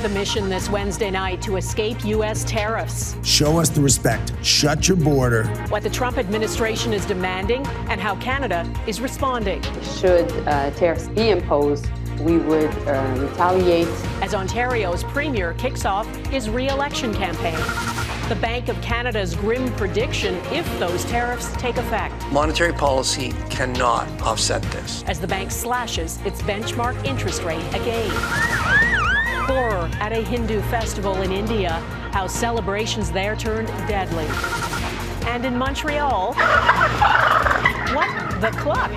the mission this Wednesday night to escape U.S. tariffs. Show us the respect. Shut your border. What the Trump administration is demanding and how Canada is responding. Should tariffs be imposed, we would retaliate. As Ontario's premier kicks off his re-election campaign. The Bank of Canada's grim prediction if those tariffs take effect. Monetary policy cannot offset this. As the bank slashes its benchmark interest rate again. Horror at a Hindu festival in India, how celebrations there turned deadly. And in Montreal, what the cluck?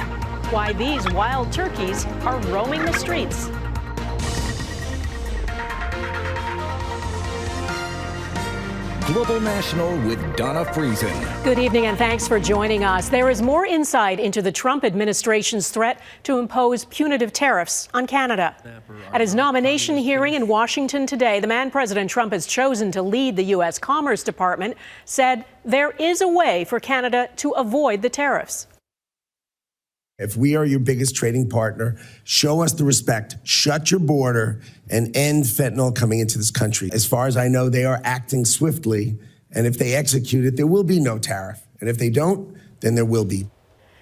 Why these wild turkeys are roaming the streets. Global National with Donna Friesen. Good evening and thanks for joining us. There is more insight into the Trump administration's threat to impose punitive tariffs on Canada. At his nomination hearing in Washington today, the man President Trump has chosen to lead the U.S. Commerce Department said there is a way for Canada to avoid the tariffs. If we are your biggest trading partner, show us the respect, shut your border, and end fentanyl coming into this country. As far as I know, they are acting swiftly, and if they execute it, there will be no tariff. And if they don't, then there will be.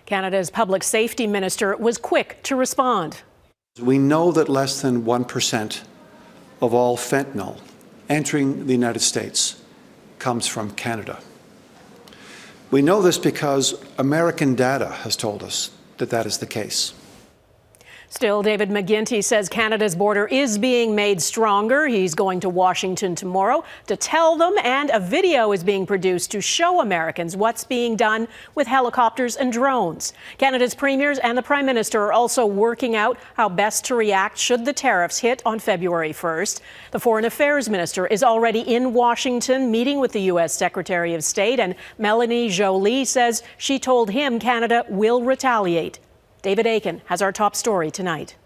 Canada's public safety minister was quick to respond. We know that less than 1% of all fentanyl entering the United States comes from Canada. We know this because American data has told us that is the case. Still, David McGuinty says Canada's border is being made stronger. He's going to Washington tomorrow to tell them, and a video is being produced to show Americans what's being done with helicopters and drones. Canada's premiers and the Prime Minister are also working out how best to react should the tariffs hit on February 1st. The Foreign Affairs Minister is already in Washington meeting with the U.S. Secretary of State, and Mélanie Joly says she told him Canada will retaliate. David Akin has our top story tonight.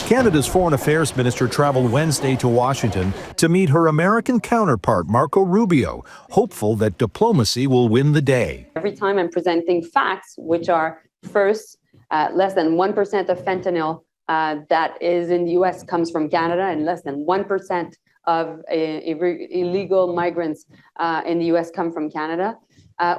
Canada's Foreign Affairs Minister traveled Wednesday to Washington to meet her American counterpart, Marco Rubio, hopeful that diplomacy will win the day. Every time I'm presenting facts, which are first, less than 1% of fentanyl that is in the U.S. comes from Canada, and less than 1% of illegal migrants in the U.S. come from Canada.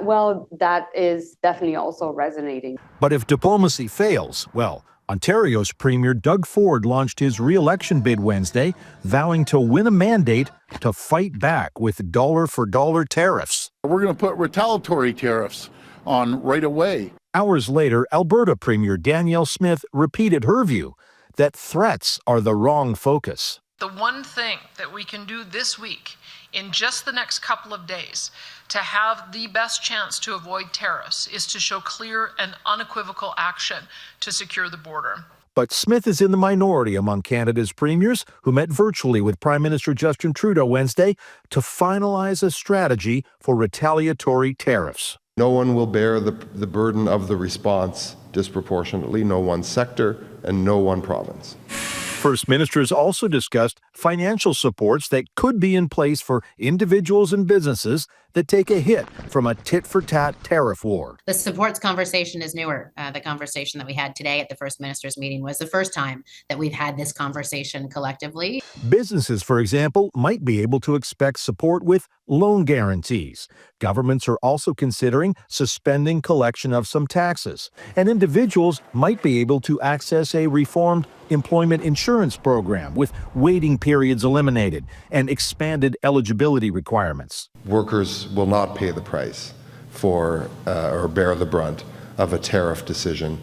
Well, that is definitely also resonating. But if diplomacy fails, well, Ontario's Premier Doug Ford launched his re-election bid Wednesday, vowing to win a mandate to fight back with dollar-for-dollar tariffs. We're going to put retaliatory tariffs on right away. Hours later, Alberta Premier Danielle Smith repeated her view that threats are the wrong focus. The one thing that we can do this week, in just the next couple of days, to have the best chance to avoid tariffs is to show clear and unequivocal action to secure the border. But Smith is in the minority among Canada's premiers, who met virtually with Prime Minister Justin Trudeau Wednesday to finalize a strategy for retaliatory tariffs. No one will bear the burden of the response disproportionately, no one sector and no one province. First Ministers also discussed financial supports that could be in place for individuals and businesses that take a hit from a tit-for-tat tariff war. The supports conversation is newer. The conversation that we had today at the First Ministers meeting was the first time that we've had this conversation collectively. Businesses, for example, might be able to expect support with loan guarantees. Governments are also considering suspending collection of some taxes. And individuals might be able to access a reformed employment insurance program with waiting periods eliminated and expanded eligibility requirements. Workers will not pay the price for or bear the brunt of a tariff decision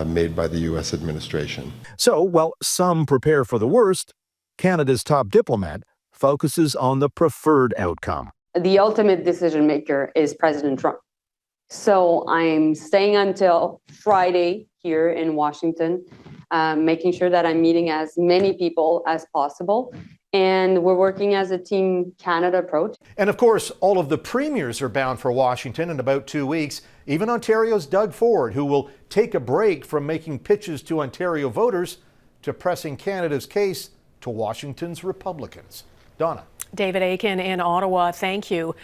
made by the U.S. administration. So, while some prepare for the worst, Canada's top diplomat focuses on the preferred outcome. The ultimate decision maker is President Trump. So I'm staying until Friday here in Washington, making sure that I'm meeting as many people as possible. And we're working as a Team Canada approach. And of course, all of the premiers are bound for Washington in about 2 weeks. Even Ontario's Doug Ford, who will take a break from making pitches to Ontario voters to pressing Canada's case to Washington's Republicans. Donna. David Akin in Ottawa, thank you.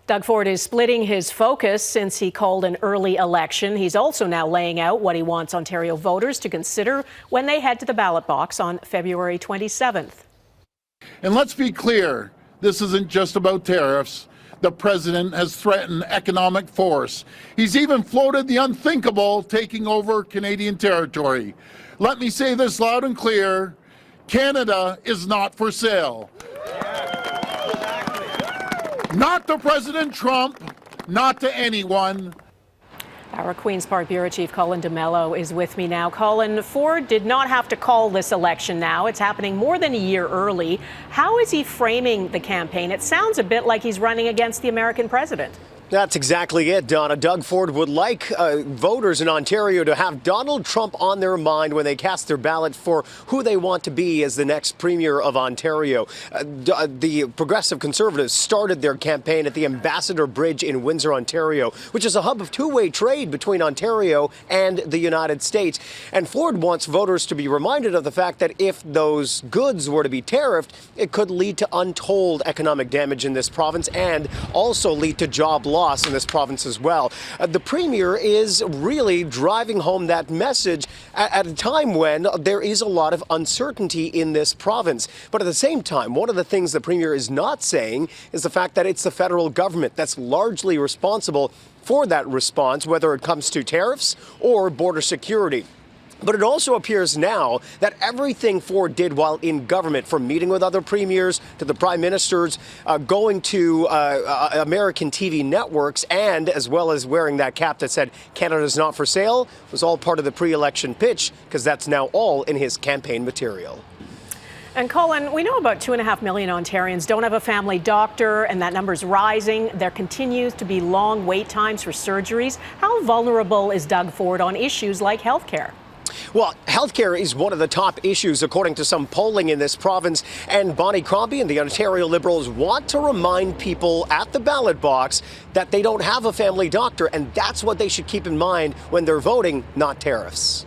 Doug Ford is splitting his focus since he called an early election. He's also now laying out what he wants Ontario voters to consider when they head to the ballot box on February 27th. And let's be clear, this isn't just about tariffs. The president has threatened economic force. He's even floated the unthinkable, taking over Canadian territory. Let me say this loud and clear, Canada is not for sale. Not to President Trump, not to anyone. Our Queen's Park Bureau Chief Colin D'Mello is with me now. Colin, Ford did not have to call this election now. It's happening more than a year early. How is he framing the campaign? It sounds a bit like he's running against the American president. That's exactly it, Donna. Doug Ford would like voters in Ontario to have Donald Trump on their mind when they cast their ballot for who they want to be as the next premier of Ontario. The Progressive Conservatives started their campaign at the Ambassador Bridge in Windsor, Ontario, which is a hub of two-way trade between Ontario and the United States. And Ford wants voters to be reminded of the fact that if those goods were to be tariffed, it could lead to untold economic damage in this province and also lead to job loss in this province as well. The premier is really driving home that message at a time when there is a lot of uncertainty in this province. But at the same time, one of the things the premier is not saying is the fact that it's the federal government that's largely responsible for that response, whether it comes to tariffs or border security. But it also appears now that everything Ford did while in government, from meeting with other premiers to the prime ministers, going to American TV networks, and as well as wearing that cap that said Canada's not for sale, was all part of the pre-election pitch, because that's now all in his campaign material. And Colin, we know about 2.5 million Ontarians don't have a family doctor, and that number's rising. There continues to be long wait times for surgeries. How vulnerable is Doug Ford on issues like health care? Well, healthcare is one of the top issues, according to some polling in this province. And Bonnie Crombie and the Ontario Liberals want to remind people at the ballot box that they don't have a family doctor. And that's what they should keep in mind when they're voting, not tariffs.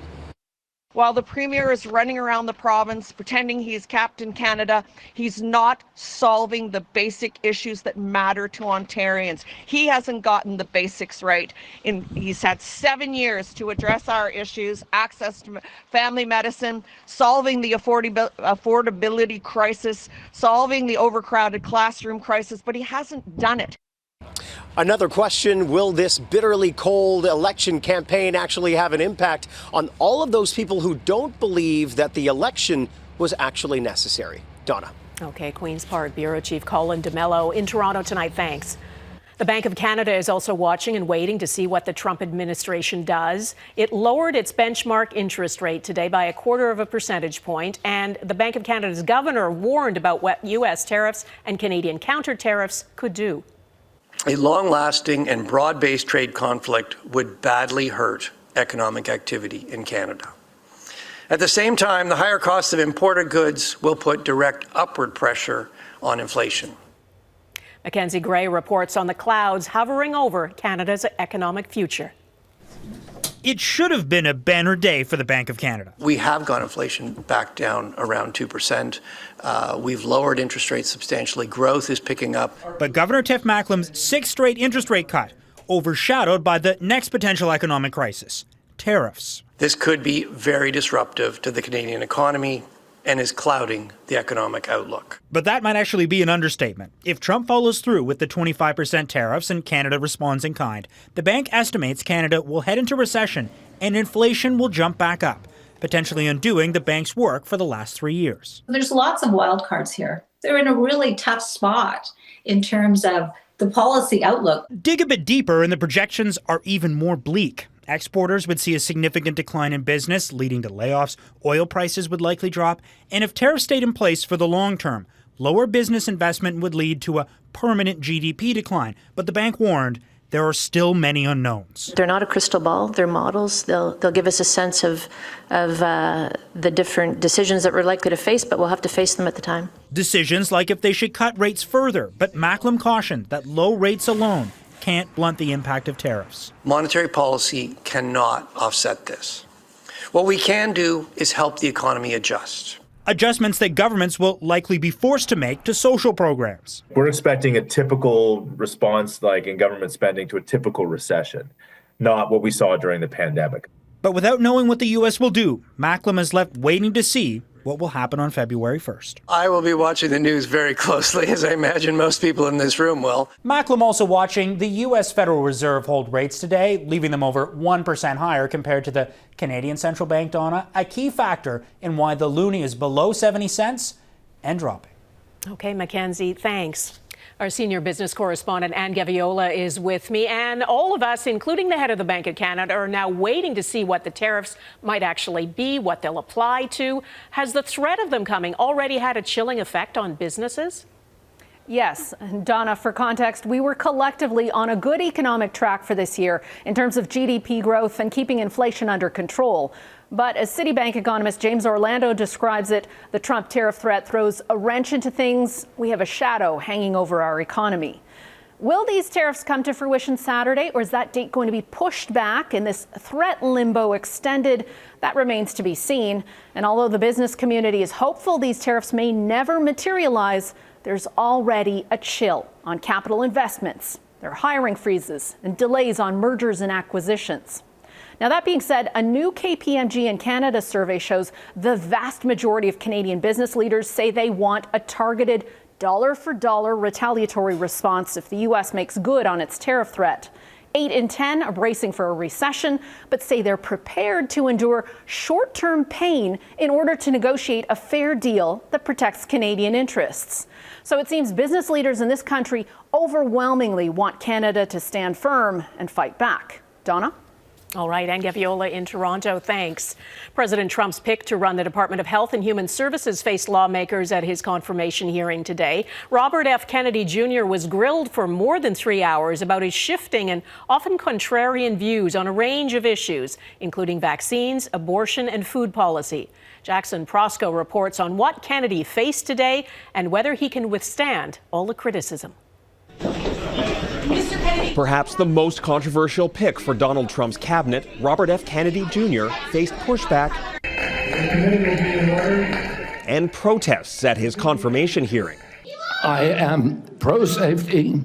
While the premier is running around the province pretending he's Captain Canada, he's not solving the basic issues that matter to Ontarians. He hasn't gotten the basics right. He's had 7 years to address our issues, access to family medicine, solving the affordability crisis, solving the overcrowded classroom crisis, but he hasn't done it. Another question, will this bitterly cold election campaign actually have an impact on all of those people who don't believe that the election was actually necessary? Donna. Okay, Queen's Park Bureau Chief Colin D'Mello in Toronto tonight. Thanks. The Bank of Canada is also watching and waiting to see what the Trump administration does. It lowered its benchmark interest rate today by 0.25 percentage point, and the Bank of Canada's governor warned about what U.S. tariffs and Canadian counter tariffs could do. A long-lasting and broad-based trade conflict would badly hurt economic activity in Canada. At the same time, the higher cost of imported goods will put direct upward pressure on inflation. Mackenzie Gray reports on the clouds hovering over Canada's economic future. It should have been a banner day for the Bank of Canada. We have got inflation back down around 2%. We've lowered interest rates substantially. Growth is picking up. But Governor Tiff Macklem's sixth straight interest rate cut, overshadowed by the next potential economic crisis, tariffs. This could be very disruptive to the Canadian economy and is clouding the economic outlook. But that might actually be an understatement. If Trump follows through with the 25% tariffs and Canada responds in kind, the bank estimates Canada will head into recession and inflation will jump back up, potentially undoing the bank's work for the last 3 years. There's lots of wild cards here. They're in a really tough spot in terms of the policy outlook. Dig a bit deeper and the projections are even more bleak. Exporters would see a significant decline in business, leading to layoffs. Oil prices would likely drop. And if tariffs stayed in place for the long term, lower business investment would lead to a permanent GDP decline. But the bank warned there are still many unknowns. They're not a crystal ball. They're models. They'll give us a sense of the different decisions that we're likely to face, but we'll have to face them at the time. Decisions like if they should cut rates further. But Macklem cautioned that low rates alone can't blunt the impact of tariffs. Monetary policy cannot offset this. What we can do is help the economy adjust. Adjustments that governments will likely be forced to make to social programs. We're expecting a typical response, like in government spending, to a typical recession, not what we saw during the pandemic. But without knowing what the U.S. will do, Macklem is left waiting to see what will happen on February 1st. I will be watching the news very closely, as I imagine most people in this room will. Macklem also watching the U.S. Federal Reserve hold rates today, leaving them over 1% higher compared to the Canadian Central Bank, Donna, a key factor in why the loonie is below 70 cents and dropping. Okay, Mackenzie, thanks. Our senior business correspondent, Ann Gaviola, is with me. And all of us, including the head of the Bank of Canada, are now waiting to see what the tariffs might actually be, what they'll apply to. Has the threat of them coming already had a chilling effect on businesses? Yes. Donna, for context, we were collectively on a good economic track for this year in terms of GDP growth and keeping inflation under control. But as Citibank economist James Orlando describes it, the Trump tariff threat throws a wrench into things. We have a shadow hanging over our economy. Will these tariffs come to fruition Saturday, or is that date going to be pushed back and this threat limbo extended? That remains to be seen. And although the business community is hopeful these tariffs may never materialize, there's already a chill on capital investments. There are hiring freezes and delays on mergers and acquisitions. Now, that being said, a new KPMG in Canada survey shows the vast majority of Canadian business leaders say they want a targeted dollar-for-dollar retaliatory response if the U.S. makes good on its tariff threat. 8 in 10 are bracing for a recession, but say they're prepared to endure short-term pain in order to negotiate a fair deal that protects Canadian interests. So it seems business leaders in this country overwhelmingly want Canada to stand firm and fight back. Donna? All right, Ann Gaviola in Toronto, thanks. President Trump's pick to run the Department of Health and Human Services faced lawmakers at his confirmation hearing today. Robert F. Kennedy Jr. was grilled for more than 3 hours about his shifting and often contrarian views on a range of issues, including vaccines, abortion, and food policy. Jackson Prosco reports on what Kennedy faced today and whether he can withstand all the criticism. Perhaps the most controversial pick for Donald Trump's cabinet, Robert F. Kennedy Jr. faced pushback and protests at his confirmation hearing. I am pro-safety.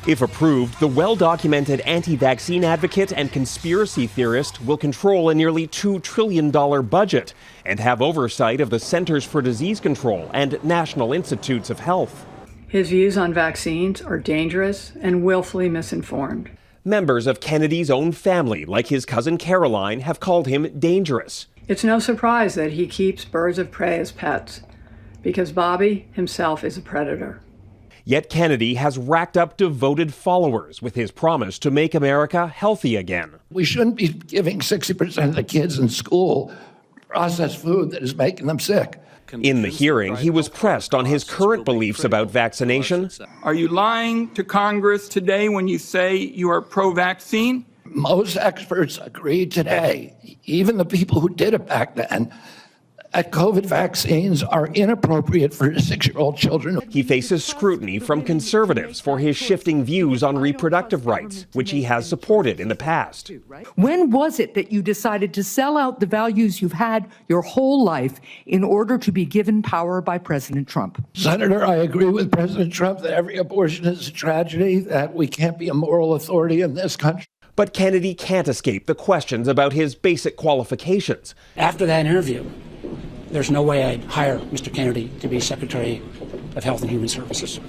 If approved, the well-documented anti-vaccine advocate and conspiracy theorist will control a nearly $2 trillion budget and have oversight of the Centers for Disease Control and National Institutes of Health. His views on vaccines are dangerous and willfully misinformed. Members of Kennedy's own family, like his cousin Caroline, have called him dangerous. It's no surprise that he keeps birds of prey as pets, because Bobby himself is a predator. Yet Kennedy has racked up devoted followers with his promise to make America healthy again. We shouldn't be giving 60% of the kids in school processed food that is making them sick. In the hearing, he was pressed on his current beliefs about vaccination. Are you lying to Congress today when you say you are pro-vaccine? Most experts agree today, even the people who did it back then, that COVID vaccines are inappropriate for 6-year-old children. He faces scrutiny from conservatives for his shifting views on reproductive rights, which he has supported in the past. When was it that you decided to sell out the values you've had your whole life in order to be given power by President Trump? Senator, I agree with President Trump that every abortion is a tragedy, that we can't be a moral authority in this country. But Kennedy can't escape the questions about his basic qualifications. After that interview, there's no way I'd hire Mr. Kennedy to be Secretary of Health and Human Services.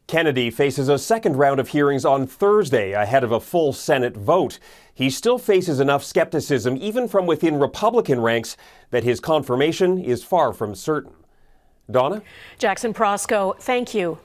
Kennedy faces a second round of hearings on Thursday ahead of a full Senate vote. He still faces enough skepticism, even from within Republican ranks, that his confirmation is far from certain. Donna? Jackson Prosco, thank you.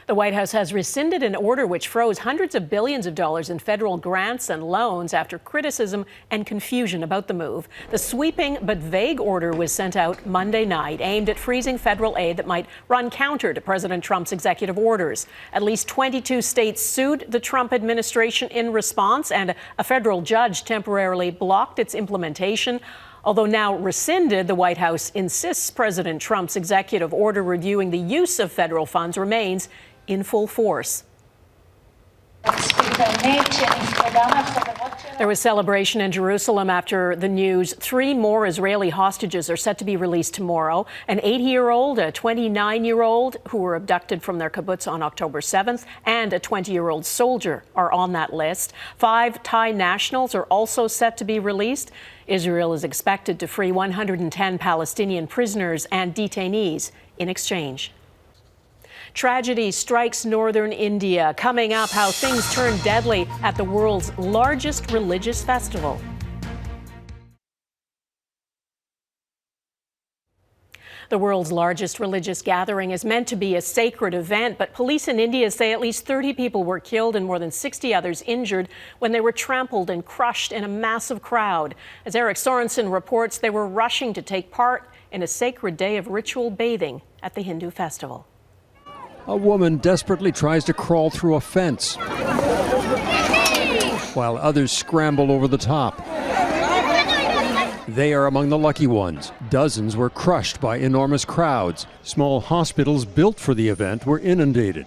The White House has rescinded an order which froze hundreds of billions of dollars in federal grants and loans after criticism and confusion about the move. The sweeping but vague order was sent out Monday night, aimed at freezing federal aid that might run counter to President Trump's executive orders. At least 22 states sued the Trump administration in response, and a federal judge temporarily blocked its implementation. Although now rescinded, the White House insists President Trump's executive order reviewing the use of federal funds remains in full force. There was celebration in Jerusalem after the news. 3 more Israeli hostages are set to be released tomorrow. An 80-year-old, a 29-year-old who were abducted from their kibbutz on October 7th, and a 20-year-old soldier are on that list. 5 Thai nationals are also set to be released. Israel is expected to free 110 Palestinian prisoners and detainees in exchange. Tragedy strikes northern India. Coming up, how things turn deadly at the world's largest religious festival. The world's largest religious gathering is meant to be a sacred event, but police in India say at least 30 people were killed and more than 60 others injured when they were trampled and crushed in a massive crowd. As Eric Sorensen reports, they were rushing to take part in a sacred day of ritual bathing at the Hindu festival. A woman desperately tries to crawl through a fence, while others scramble over the top. They are among the lucky ones. Dozens were crushed by enormous crowds. Small hospitals built for the event were inundated.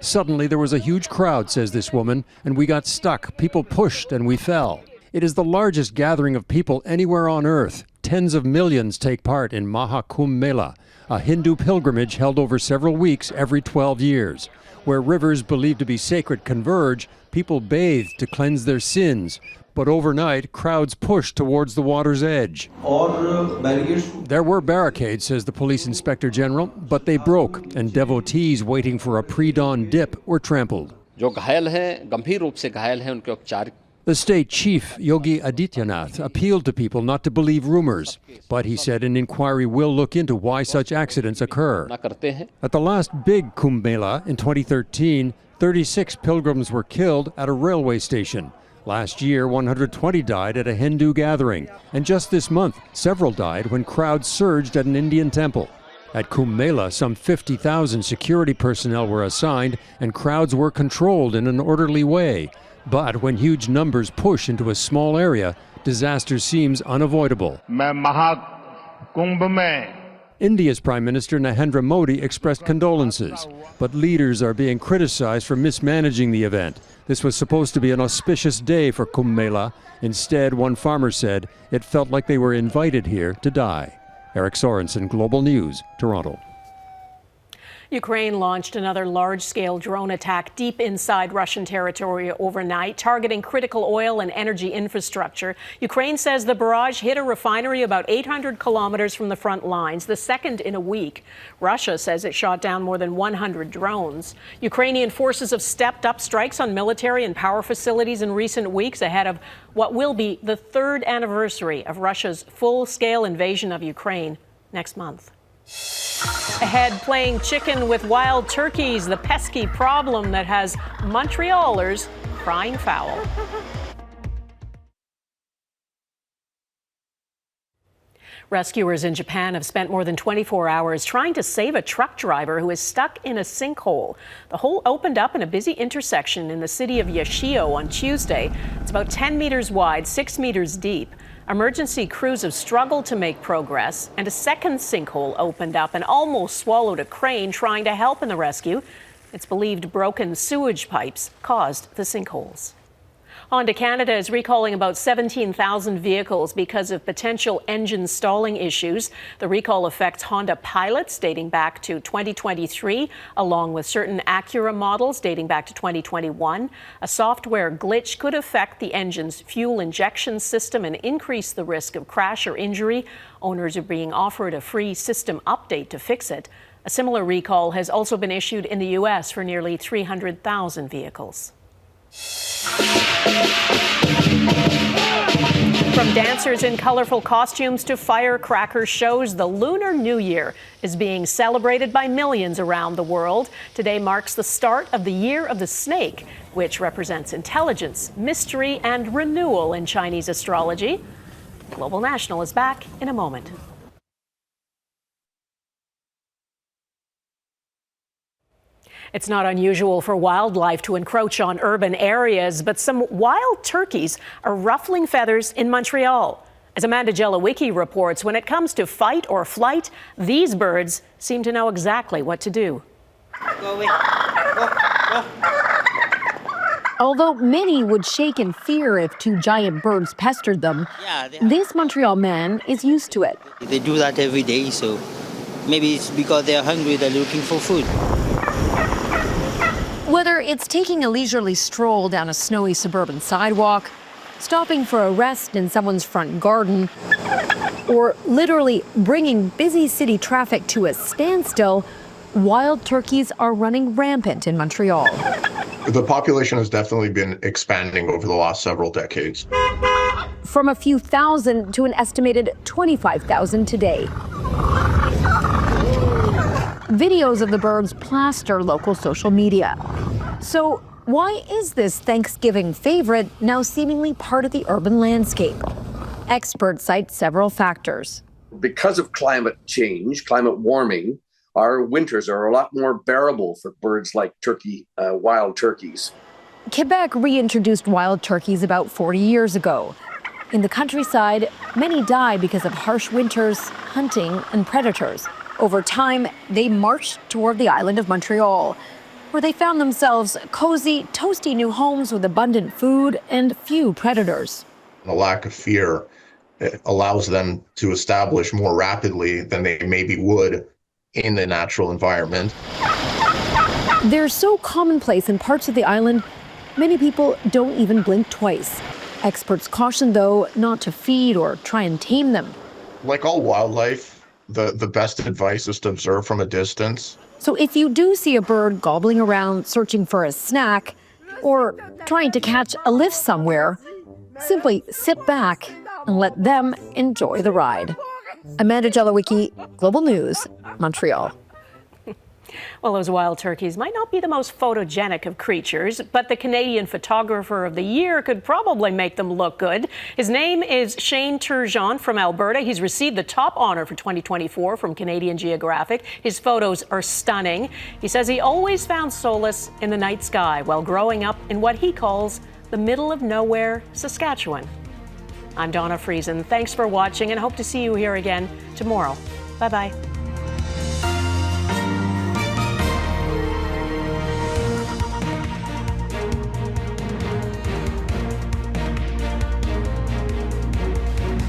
Suddenly there was a huge crowd, says this woman, and we got stuck. People pushed and we fell. It is the largest gathering of people anywhere on earth. Tens of millions take part in Maha Kumbh Mela, a Hindu pilgrimage held over several weeks every 12 years. Where rivers believed to be sacred converge, people bathe to cleanse their sins. But overnight, crowds pushed towards the water's edge. There were barricades, says the police inspector general, but they broke, and devotees waiting for a pre-dawn dip were trampled. The state chief, Yogi Adityanath, appealed to people not to believe rumors, but he said an inquiry will look into why such accidents occur. At the last big Kumbh Mela in 2013, 36 pilgrims were killed at a railway station. Last year, 120 died at a Hindu gathering, and just this month, several died when crowds surged at an Indian temple. At Kumbh Mela, some 50,000 security personnel were assigned, and crowds were controlled in an orderly way. But when huge numbers push into a small area, disaster seems unavoidable. India's Prime Minister Narendra Modi expressed condolences, but leaders are being criticized for mismanaging the event. This was supposed to be an auspicious day for Kumbh Mela. Instead, one farmer said it felt like they were invited here to die. Eric Sorensen, Global News, Toronto. Ukraine launched another large-scale drone attack deep inside Russian territory overnight, targeting critical oil and energy infrastructure. Ukraine says the barrage hit a refinery about 800 kilometers from the front lines, the second in a week. Russia says it shot down more than 100 drones. Ukrainian forces have stepped up strikes on military and power facilities in recent weeks ahead of what will be the 3rd anniversary of Russia's full-scale invasion of Ukraine next month. Ahead, playing chicken with wild turkeys, the pesky problem that has Montrealers crying foul. Rescuers in Japan have spent more than 24 hours trying to save a truck driver who is stuck in a sinkhole. The hole opened up in a busy intersection in the city of Yashio on Tuesday. It's about 10 meters wide, 6 meters deep. Emergency crews have struggled to make progress, and a second sinkhole opened up and almost swallowed a crane trying to help in the rescue. It's believed broken sewage pipes caused the sinkholes. Honda Canada is recalling about 17,000 vehicles because of potential engine stalling issues. The recall affects Honda Pilots dating back to 2023, along with certain Acura models dating back to 2021. A software glitch could affect the engine's fuel injection system and increase the risk of crash or injury. Owners are being offered a free system update to fix it. A similar recall has also been issued in the U.S. for nearly 300,000 vehicles. From dancers in colorful costumes to firecracker shows, the Lunar New Year is being celebrated by millions around the world. Today marks the start of the Year of the Snake, which represents intelligence, mystery, and renewal in Chinese astrology. Global National is back in a moment. It's not unusual for wildlife to encroach on urban areas, but some wild turkeys are ruffling feathers in Montreal. As Amanda Jelowicki reports, when it comes to fight or flight, these birds seem to know exactly what to do. Although many would shake in fear if two giant birds pestered them, this Montreal man is used to it. They do that every day, so maybe it's because they're hungry, they're looking for food. Whether it's taking a leisurely stroll down a snowy suburban sidewalk, stopping for a rest in someone's front garden, or literally bringing busy city traffic to a standstill, wild turkeys are running rampant in Montreal. The population has definitely been expanding over the last several decades. From a few thousand to an estimated 25,000 today. Videos of the birds plaster local social media. So why is this Thanksgiving favorite now seemingly part of the urban landscape? Experts cite several factors. Because of climate change, climate warming, our winters are a lot more bearable for birds like wild turkeys. Quebec reintroduced wild turkeys about 40 years ago. In the countryside, many die because of harsh winters, hunting, and predators. Over time, they marched toward the island of Montreal, where they found themselves cozy, toasty new homes with abundant food and few predators. The lack of fear allows them to establish more rapidly than they maybe would in the natural environment. They're so commonplace in parts of the island, many people don't even blink twice. Experts caution, though, not to feed or try and tame them. Like all wildlife, the best advice is to observe from a distance. So if you do see a bird gobbling around searching for a snack or trying to catch a lift somewhere, simply sit back and let them enjoy the ride. Amanda Jelowicki, Global News, Montreal. Well, those wild turkeys might not be the most photogenic of creatures, but the Canadian Photographer of the Year could probably make them look good. His name is Shane Turgeon from Alberta. He's received the top honor for 2024 from Canadian Geographic. His photos are stunning. He says he always found solace in the night sky while growing up in what he calls the middle of nowhere, Saskatchewan. I'm Donna Friesen. Thanks for watching and hope to see you here again tomorrow. Bye-bye.